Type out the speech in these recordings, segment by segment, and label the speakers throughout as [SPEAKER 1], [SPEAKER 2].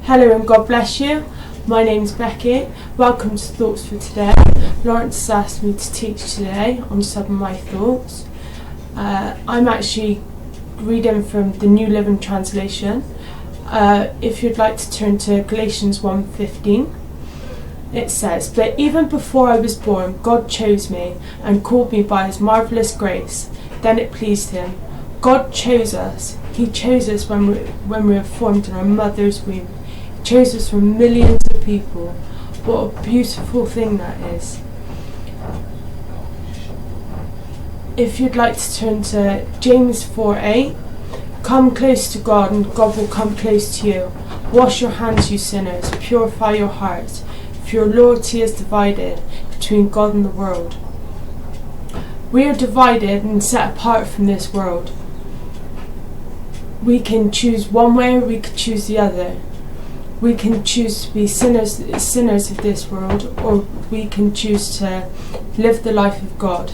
[SPEAKER 1] Hello and God bless you. My name's Becky. Welcome to Thoughts for Today. Lawrence has asked me to teach today on some of my thoughts. I'm actually reading from the New Living Translation. If you'd like to turn to Galatians 1:15, it says, "But even before I was born, God chose me and called me by his marvellous grace. Then it pleased him." God chose us. He chose us when we were formed in our mother's womb. He chose us from millions of people. What a beautiful thing that is. If you'd like to turn to James 4:8, "Come close to God and God will come close to you. Wash your hands, you sinners. Purify your hearts. For your loyalty is divided between God and the world." We are divided and set apart from this world. We can choose one way or we can choose the other. We can choose to be sinners of this world, or we can choose to live the life of God.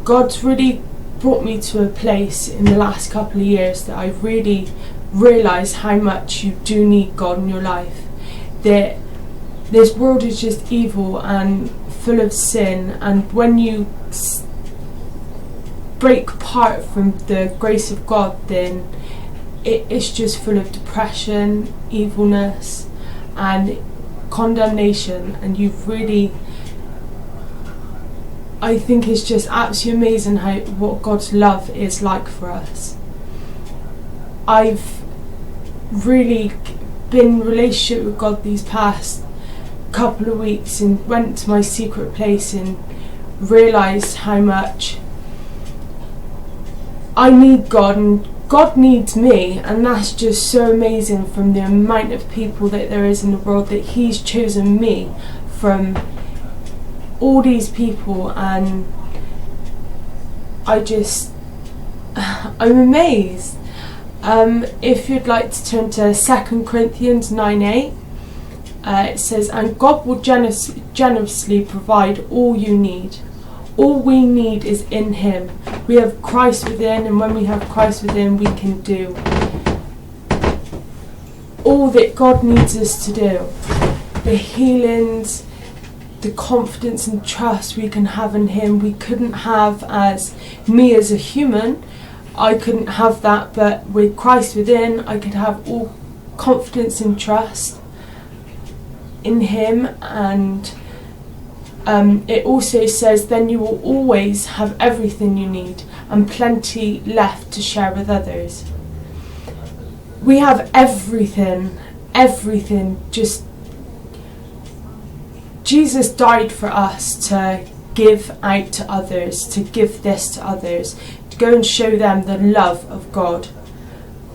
[SPEAKER 1] God's really brought me to a place in the last couple of years that I really realised how much you do need God in your life. That this world is just evil and full of sin, and when you break apart from the grace of God, then it's just full of depression, evilness and condemnation. And I think it's just absolutely amazing what God's love is like for us. I've really been in relationship with God these past couple of weeks and went to my secret place and realised how much I need God and God needs me, and that's just so amazing from the amount of people that there is in the world, that he's chosen me from all these people. And I'm amazed. If you'd like to turn to 2 Corinthians 9:8, it says, "And God will generously provide all you need." All we need is in him. We have Christ within, and when we have Christ within, we can do all that God needs us to do. The healings, the confidence and trust we can have in him, we couldn't have as me as a human. I couldn't have that, but with Christ within, I could have all confidence and trust in him. And it also says, "Then you will always have everything you need and plenty left to share with others." We have everything. Just Jesus died for us to give out to others, to give this to others, to go and show them the love of God.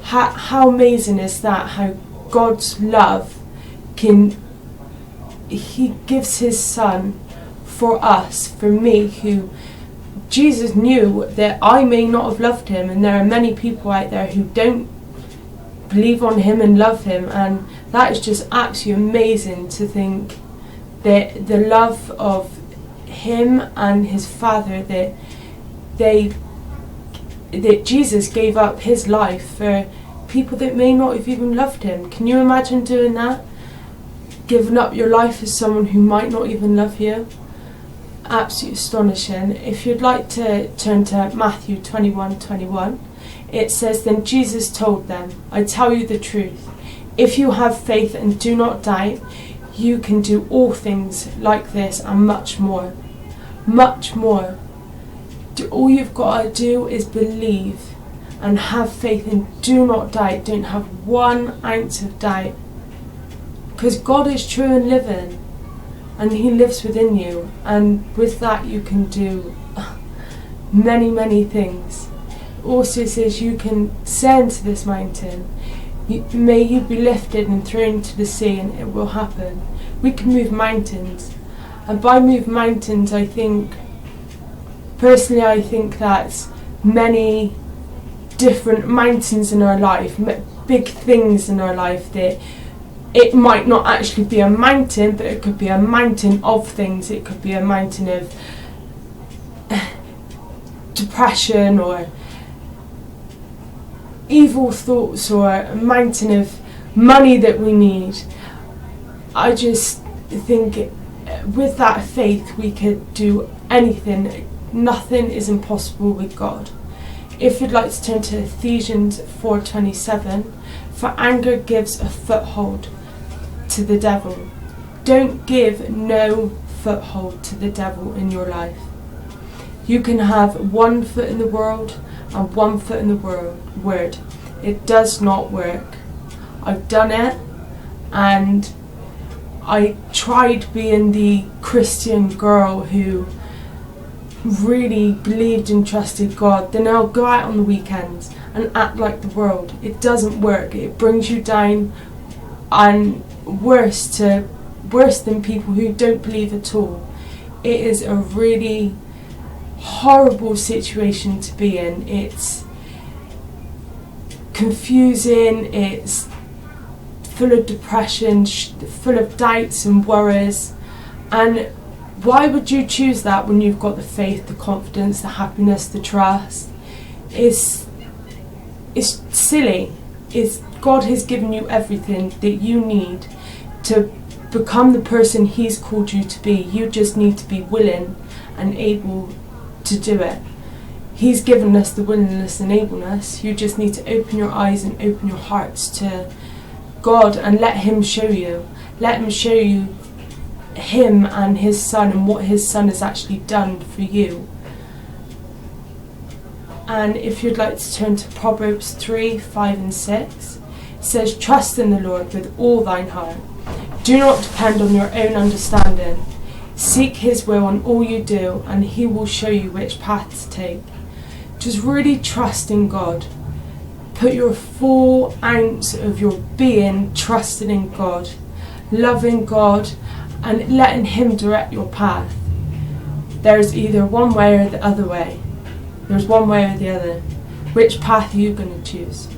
[SPEAKER 1] How amazing is that? How God's love he gives his son for us, for me, who Jesus knew that I may not have loved him, and there are many people out there who don't believe on him and love him, and that is just absolutely amazing to think that the love of him and his Father, that Jesus gave up his life for people that may not have even loved him. Can you imagine doing that? Giving up your life for someone who might not even love you? Absolutely astonishing. If you'd like to turn to Matthew 21:21, it says, "Then Jesus told them, 'I tell you the truth. If you have faith and do not doubt, you can do all things like this and much more.'" Much more. All you've got to do is believe and have faith and do not doubt. Don't have 1 ounce of doubt. Because God is true and living, and he lives within you, and with that you can do many things. It also says you can say unto this mountain, "May you be lifted and thrown into the sea," and it will happen. We can move mountains, and by move mountains, I think that's many different mountains in our life, big things in our life that it might not actually be a mountain, but it could be a mountain of things. It could be a mountain of depression or evil thoughts, or a mountain of money that we need. I just think with that faith we could do anything. Nothing is impossible with God. If you'd like to turn to Ephesians 4:27, for anger gives a foothold to the devil. Don't give no foothold to the devil in your life. You can have 1 foot in the world and 1 foot in the word. It does not work. I've done it, and I tried being the Christian girl who really believed and trusted God. Then I'll go out on the weekends and act like the world. It doesn't work. It brings you down, and worse than people who don't believe at all. It is a really horrible situation to be in. It's confusing, it's full of depression, full of doubts and worries. And why would you choose that when you've got the faith, the confidence, the happiness, the trust? It's silly. God has given you everything that you need to become the person He's called you to be. You just need to be willing and able to do it. He's given us the willingness and ableness. You just need to open your eyes and open your hearts to God and let Him show you. Let Him show you Him and His Son and what His Son has actually done for you. And if you'd like to turn to Proverbs 3:5 and 6, it says, trust in the Lord with all thine heart. Do not depend on your own understanding. Seek His will in all you do, and He will show you which path to take. Just really trust in God. Put your full ounce of your being trusting in God, loving God, and letting Him direct your path. There's either one way or the other way. There's one way or the other. Which path are you going to choose?